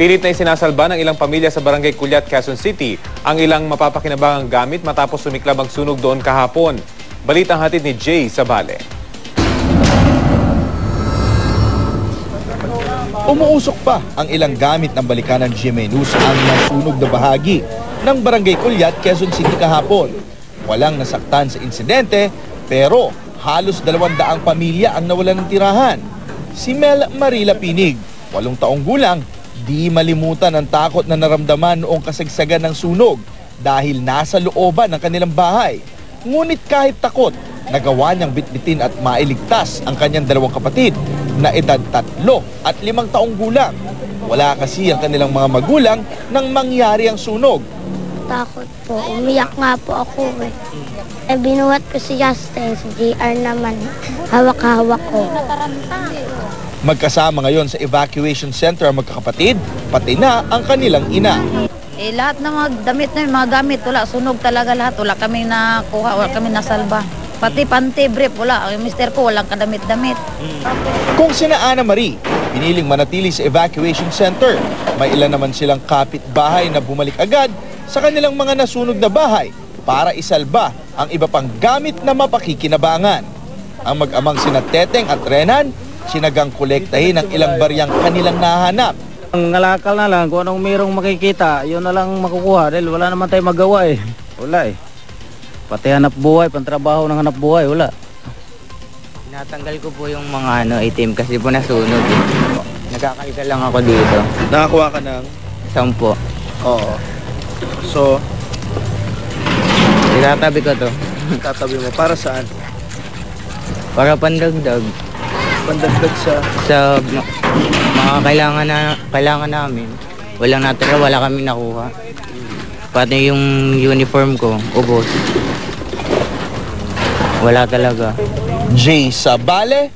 Pilit na isinasalba ng ilang pamilya sa Barangay Culiat, Quezon City ang ilang mapapakinabangang gamit matapos sumiklab ang sunog doon kahapon. Balitang hatid ni Jay Sabale. Umuusok pa ang ilang gamit ng balikanan GMA News ang nasunog na bahagi ng Barangay Culiat, Quezon City kahapon. Walang nasaktan sa insidente pero halos 200 pamilya ang nawalan ng tirahan. Si Mel Marila Pinig, 8 taong gulang, di malimutan ang takot na naramdaman noong kasagsagan ng sunog dahil nasa looban ng kanilang bahay. Ngunit kahit takot, nagawa niyang bitbitin at mailigtas ang kanyang 2 kapatid na edad 3 at 5 taong gulang. Wala kasi ang kanilang mga magulang nang mangyari ang sunog. Takot po. Umiyak nga po ako eh. Binuhat ko si Justin, si JR naman. Hawak-hawak ko. Magkasama ngayon sa evacuation center ang magkakapatid, pati na ang kanilang ina. Lahat ng mga damit na mga gamit, wala, sunog talaga lahat. Wala kami nakuha, wala kami nasalba. Pati panty, brief, wala. Yung mister ko, walang kadamit-damit. Kung sina Ana Marie, piniling manatili sa evacuation center, may ilan naman silang kapitbahay na bumalik agad sa kanilang mga nasunog na bahay para isalba ang iba pang gamit na mapakikinabangan. Ang mag-amang sina Teteng at Renan, sinagang kolektahin ang ilang baryang kanilang nahanap. Ang ngalakal na lang, kung anong mayroong makikita, yun na lang makukuha dahil wala naman tayo magawa eh. Wala eh. Pati hanap buhay, pantrabaho ng hanap buhay, wala. Natanggal ko po yung mga itim kasi po nasunog eh. Nagkakalga lang ako dito. Nakakuha ka ng? 10. Oo. So, itatabi ko to. tatabi mo. Para saan? Para pandagdag. Pandagdag Sa mga kailangan namin. Walang natira, wala kami nakuha. Pati yung uniform ko, ubos. Wala talaga. Jay Sabale,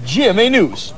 GMA News.